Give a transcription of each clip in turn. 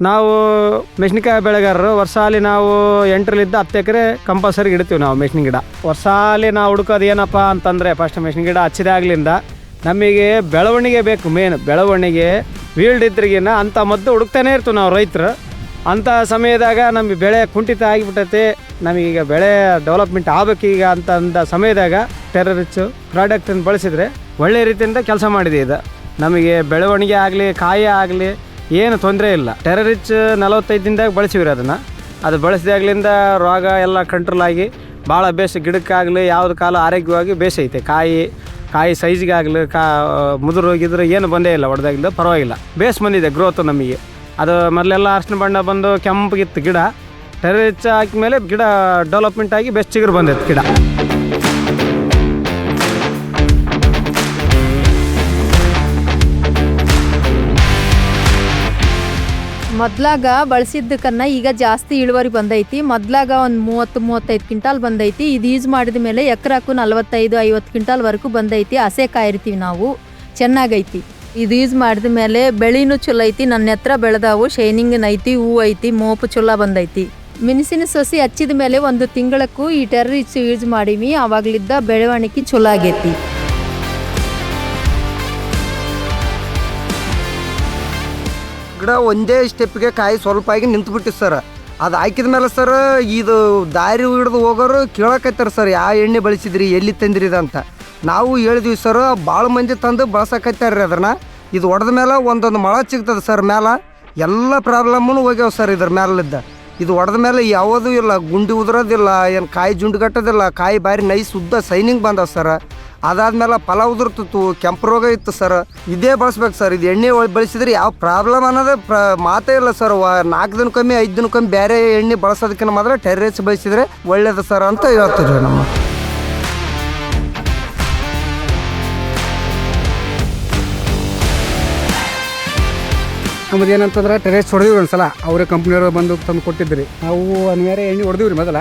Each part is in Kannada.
ನಾವು ಮೆಣಸಿನಕಾಯಿ ಬೆಳೆಗಾರರು ವರ್ಷಾಲಿ ನಾವು 8ರಿಂದ 10 ಎಕರೆ ಕಂಪಲ್ಸರಿ ಇಡ್ತೀವಿ ನಾವು ಮೆಣಸಿನ ಗಿಡ. ವರ್ಷಾಲಿ ನಾವು ಹುಡುಕೋದು ಏನಪ್ಪ ಅಂತಂದರೆ ಫಸ್ಟ್ ಮೆಣಸಿನ ಗಿಡ ಹಚ್ಚಿದಾಗ್ಲಿಂದ ನಮಗೆ ಬೆಳವಣಿಗೆ ಬೇಕು. ಮೇನ್ ಬೆಳವಣಿಗೆ ವೀಲ್ಡ್ ಇದ್ರಿಗಿನ ಅಂಥ ಮದ್ದು ಹುಡುಕ್ತಾನೆ ಇರ್ತೀವಿ ನಾವು ರೈತರು. ಅಂಥ ಸಮಯದಾಗ ನಮಗೆ ಬೆಳೆ ಕುಂಠಿತ ಆಗಿಬಿಟ್ಟೈತೆ, ನಮಗೀಗ ಬೆಳೆ ಡೆವಲಪ್ಮೆಂಟ್ ಆಗಬೇಕೀಗ ಅಂತ ಅಂದ ಸಮಯದಾಗ ಟೆರರಿಚ್ ಪ್ರಾಡಕ್ಟನ್ನು ಬಳಸಿದರೆ ಒಳ್ಳೆ ರೀತಿಯಿಂದ ಕೆಲಸ ಮಾಡಿದೆ. ಇದು ನಮಗೆ ಬೆಳವಣಿಗೆ ಆಗಲಿ ಕಾಯಿ ಆಗಲಿ ಏನು ತೊಂದರೆ ಇಲ್ಲ. ಟೆರರಿಚ್ 45 ದಿನದಾಗ ಬಳಸಿವ್ರಿ ಅದನ್ನು. ಅದು ಬಳಸಿದಾಗ್ಲಿಂದ ರೋಗ ಎಲ್ಲ ಕಂಟ್ರೋಲ್ ಆಗಿ ಭಾಳ ಬೇಸ್ ಗಿಡಕ್ಕಾಗಲಿ ಯಾವ್ದು ಕಾಲ ಆರೋಗ್ಯವಾಗಿ ಬೇಸೈತೆ. ಕಾಯಿ ಸೈಜ್ಗಾಗಲಿ ಮುದುರೋಗಿದ್ರೆ ಏನು ಬಂದೇ ಇಲ್ಲ, ಹೊಡೆದಾಗಿಲ್ಲ ಪರವಾಗಿಲ್ಲ, ಬೇಸ್ ಬಂದಿದೆ ಗ್ರೋತ್ ನಮಗೆ. ಅದು ಮೊದಲೆಲ್ಲ ಅರ್ಶಿನ ಬಣ್ಣ ಬಂದು ಕೆಂಪಗಿತ್ತು ಗಿಡ, ಟೆರರಿಚ್ ಹಾಕಿದ ಮೇಲೆ ಗಿಡ ಡೆವಲಪ್ಮೆಂಟ್ ಆಗಿ ಬೆಸ್ಟ್ ಚಿಗುರು ಬಂದೈತೆ ಗಿಡ. ಮೊದಲಾಗ ಬಳಸಿದ್ದಕ್ಕನ್ನ ಈಗ ಜಾಸ್ತಿ ಇಳುವರಿ ಬಂದೈತಿ. ಮೊದಲಾಗ ಒಂದು 30-35 ಕ್ವಿಂಟಾಲ್ ಬಂದೈತಿ. ಇದು ಯೂಸ್ ಮಾಡಿದ ಮೇಲೆ ಎಕರಾಕು 45-50 ಕ್ವಿಂಟಾಲ್ವರೆಗೂ ಬಂದೈತಿ. ಹಸೆ ಕಾಯಿರ್ತೀವಿ ನಾವು, ಚೆನ್ನಾಗೈತಿ. ಇದು ಯೂಸ್ ಮಾಡಿದ ಮೇಲೆ ಬೆಳೆನೂ ಚಲೋ ಐತಿ. ನನ್ನ ಹತ್ರ ಬೆಳೆದಾವು, ಶೈನಿಂಗ್ ಐತಿ, ಹೂ ಐತಿ, ಮೋಪು ಚಲೋ ಬಂದೈತಿ. ಮೆಣಸಿನ ಸಸಿ ಹಚ್ಚಿದ ಮೇಲೆ 1 ತಿಂಗಳಕ್ಕೂ ಈ ಟೆರರಿಚ್ ಯೂಸ್ ಮಾಡೀವಿ. ಆವಾಗಲಿದ್ದ ಬೆಳವಣಿಗೆ ಚಲೋ ಆಗೈತಿ. ಗಿಡ ಒಂದೇ ಸ್ಟೆಪ್ಗೆ ಕಾಯಿ ಸ್ವಲ್ಪ ಆಗಿ ನಿಂತುಬಿಟ್ಟು ಸರ್. ಅದು ಹಾಕಿದ ಮೇಲೆ ಸರ್ ಇದು ದಾರಿ ಹಿಡಿದು ಹೋಗೋರು ಕೇಳಕತ್ತಾರೆ ಸರ್, ಯಾವ ಎಣ್ಣೆ ಬಳಸಿದ್ರಿ, ಎಲ್ಲಿ ತಂದಿರಿ ಅಂತ. ನಾವು ಹೇಳಿದ್ವಿ ಸರ್, ಭಾಳ ಮಂದಿ ತಂದು ಬಳಸಕತ್ತಾರ್ರಿ ಅದನ್ನು. ಇದು ಹೊಡೆದ ಮೇಲೆ ಒಂದೊಂದು ಮೊಳ ಸಿಗ್ತದೆ ಸರ್ ಮೇಲೆ. ಎಲ್ಲ ಪ್ರಾಬ್ಲಮ್ಮೂ ಹೋಗ್ಯಾವ ಸರ್ ಇದ್ರ ಮೇಲಿದ್ದ. ಇದು ಹೊಡೆದ ಮೇಲೆ ಯಾವುದೂ ಇಲ್ಲ, ಗುಂಡಿ ಉದುರೋದಿಲ್ಲ, ಏನು ಕಾಯಿ ಜುಂಡುಗಟ್ಟೋದಿಲ್ಲ, ಕಾಯಿ ಬಾರಿ ನೈಸ್ ಉದ್ದ ಸೈನಿಂಗ್ ಬಂದವ ಸರ್. ಅದಾದ್ಮೇಲೆ ಫಲ ಉದುರ್ತಿತ್ತು, ಕೆಂಪು ರೋಗ ಇತ್ತು ಸರ್. ಇದೇ ಬಳಸ್ಬೇಕು ಸರ್. ಇದು ಎಣ್ಣೆ ಬಳಸಿದ್ರೆ ಯಾವ ಪ್ರಾಬ್ಲಮ್ ಅನ್ನೋದೇ ಮಾತೇ ಇಲ್ಲ ಸರ್. 4 ದಿನಕ್ಕೊಮ್ಮೆ 5 ದಿನಕ್ಕೊಮ್ಮೆ ಬೇರೆ ಎಣ್ಣೆ ಬಳಸೋದಕ್ಕಿಂತ ಮಾತ್ರ ಟೆರರಿಚ್ ಬಳಸಿದ್ರೆ ಒಳ್ಳೇದು ಸರ್ ಅಂತ ಹೇಳ್ತೀವಿ ನಮ್ಮ. ನಮ್ಮದು ಏನಂತಂದ್ರೆ ಟೆರರಿಚ್ ಹೊಡೆದಿವಿ ಒಂದ್ಸಲ, ಅವರೇ ಕಂಪ್ನಿಯವರು ಬಂದು ತಂದು ಕೊಟ್ಟಿದ್ರಿ. ನಾವು ಬೇರೆ ಎಣ್ಣೆ ಹೊಡೆದಿವ್ರಿ. ಮೊದಲ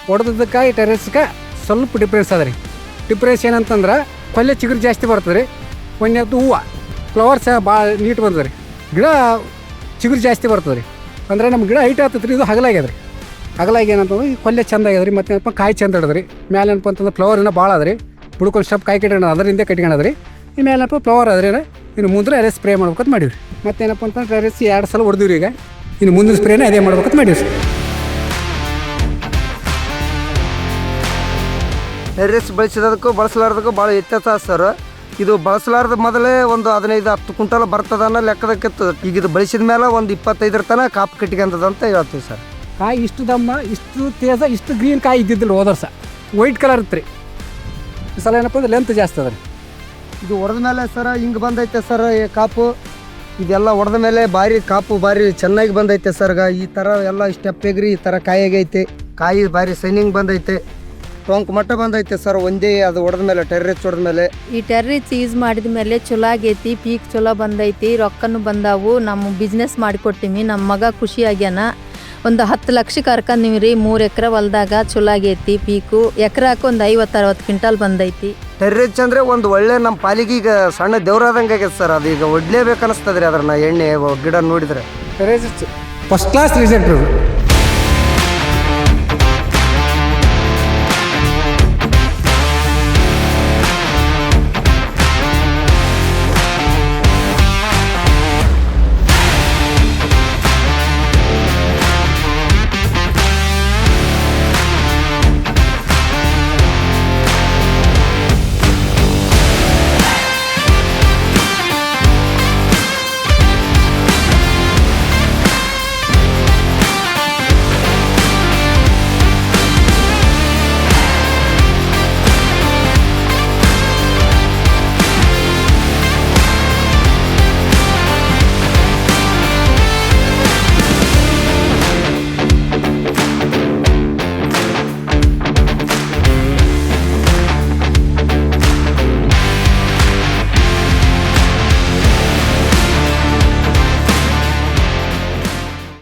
ಹೊಡೆದಕ್ಕೆ ಈ ಟೆರರಿಚ್ಗೆ ಸ್ವಲ್ಪ ಡಿಫ್ರೆನ್ಸ್ ಅದ ರೀ. ಡಿಫ್ರೆನ್ಸ್ ಏನಂತಂದ್ರೆ ಕೊಲ್ಲೆ ಚಿಗುರು ಜಾಸ್ತಿ ಬರ್ತದೆ ರೀ. ಒಂದೇದು ಹೂವು ಫ್ಲವರ್ಸ್ ಭಾಳ ನೀಟ್ ಬಂದದೆ ರೀ. ಗಿಡ ಚಿಗುರು ಜಾಸ್ತಿ ಬರ್ತದೆ ರೀ. ಅಂದರೆ ನಮ್ಮ ಗಿಡ ಹೈಟ್ ಆಗ್ತದೆ ರೀ. ಇದು ಹಗಲಾಗ್ಯದ ರೀ. ಹಗಲಾಗಿ ಏನಂತಂದ್ರೆ ಈ ಕೊಲ್ಲೆ ಚಂದ ಆಗ್ಯದ ರೀ. ಮತ್ತು ಏನಪ್ಪ ಕಾಯಿ ಚಂದ ಹಿಡಿದ್ರಿ. ಮೇಲೆ ಏನಪ್ಪ ಅಂತಂದ್ರೆ ಫ್ಲವರ್ ಇನ್ನೂ ಭಾಳ ಅದ ರೀ. ಬುಡ್ಕೊಂಡು ಸ್ಟೆಪ್ ಕಾಯಿ ಕಟ್ಕೊಂಡು ಅದರಿಂದ ಕಟ್ಕೊಂಡದ ರೀ. ಈ ಮೇಲಪ್ಪ ಫ್ಲವರ್ ಅದ್ರಿ. ಇನ್ನು ಮುಂದೆ ಅದೇ ಸ್ಪ್ರೇ ಮಾಡ್ಬೇಕಂತ ಮಾಡೀವಿ ರೀ. ಮತ್ತೇನಪ್ಪ ಅಂತಂದ್ರೆ ಟೆರರಿಚ್ 2 ಸಲ ಹೊಡೆದಿವ್ರಿ. ಈಗ ಇನ್ನು ಮುಂದಿನ ಸ್ಪ್ರೇನೇ ಅದೇ ಮಾಡ್ಬೇಕಂತ ಮಾಡೀವಿ ರೀ. ಟೆರರಿಚ್ ಬಳಸಿದಕ್ಕೂ ಬಳಸಲಾರ್ದಕ್ಕೂ ಭಾಳ ವ್ಯತ್ಯಾಸ ಸರ್. ಇದು ಬಳಸಲಾರ್ದ ಮೊದಲೇ ಒಂದು 15-10 ಕ್ವಿಂಟಲ್ ಬರ್ತದ ಅನ್ನೋ ಲೆಕ್ಕದಕ್ಕಿತ್ತು. ಈಗ ಇದು ಬಳಸಿದ ಮೇಲೆ ಒಂದು 25 ತನಕ ಕಾಪು ಕಟ್ಕೊಂತದ ಅಂತ ಹೇಳ್ತೀವಿ ಸರ್. ಕಾಯಿ ಇಷ್ಟು ದಮ್ಮ, ಇಷ್ಟು ತೇಜ, ಇಷ್ಟು ಗ್ರೀನ್ ಕಾಯಿ ಇದ್ದಿದ್ದಿಲ್ಲ ಹೋದ ವರ್ಷ. ವೈಟ್ ಕಲರ್ ಇತ್ತು ರೀ. ಈ ಸಲ ಏನಪ್ಪ ಅಂದ್ರೆ ಲೆಂತ್ ಜಾಸ್ತಿ ಅದ ರೀ. ಇದು ಹೊಡೆದ ಮೇಲೆ ಸರ ಹಿಂಗೆ ಬಂದೈತೆ ಸರ್ ಕಾಪು. ಇದೆಲ್ಲ ಹೊಡೆದ ಮೇಲೆ ಭಾರಿ ಕಾಪು ಭಾರಿ ಚೆನ್ನಾಗಿ ಬಂದೈತೆ ಸರ್. ಈ ಥರ ಎಲ್ಲ ಸ್ಟೆಪ್ ಎಗ್ರಿ ಈ ಥರ ಕಾಯಿ ಆಗೈತೆ. ಕಾಯಿ ಭಾರಿ ಸೈನಿಂಗ್ ಬಂದೈತೆ, ಟೊಂಕ್ ಮಟ್ಟ ಬಂದೈತೆ ಸರ್. ಒಂದೇ ಅದು ಹೊಡೆದ ಮೇಲೆ ಟೆರರಿಚ್ ಹೊಡೆದ ಮೇಲೆ. ಈ ಟೆರರಿಚ್ ಯೂಸ್ ಮಾಡಿದ ಮೇಲೆ ಚಲೋ ಆಗೈತಿ. ಪೀಕ್ ಚಲೋ ಬಂದೈತಿ, ರೊಕ್ಕನೂ ಬಂದಾವು. ನಮ್ಮ ಬಿಸ್ನೆಸ್ ಮಾಡಿಕೊಟ್ಟಿವಿ. ನಮ್ಮ ಮಗ ಖುಷಿ ಆಗ್ಯಾನ. ಒಂದು 10 ಲಕ್ಷ ಕರ್ಕೊಂಡ್ವಿ ರೀ. 3 ಎಕರೆ ಹೊಲ್ದಾಗ ಚಲೋ ಆಗೈತಿ ಪೀಕು. ಎಕರಾಕು ಒಂದು 50-60 ಕ್ವಿಂಟಾಲ್ ಬಂದೈತಿ. ಟೆರರಿಚ್ ಅಂದರೆ ಒಂದು ಒಳ್ಳೆ ನಮ್ಮ ಪಾಲಿಗೆ ಈಗ ಸಣ್ಣ ದೇವ್ರಾದಂಗೆ ಆಗೈತೆ ಸರ್. ಅದು ಈಗ ಒಡ್ಲೇಬೇಕು ಅನಿಸ್ತದೆ ರೀ ಅದನ್ನ ಎಣ್ಣೆ ಗಿಡ ನೋಡಿದರೆ. ಟೆರರಿಚ್ ಫಸ್ಟ್ ಕ್ಲಾಸ್ ರಿಸಲ್ಟ್.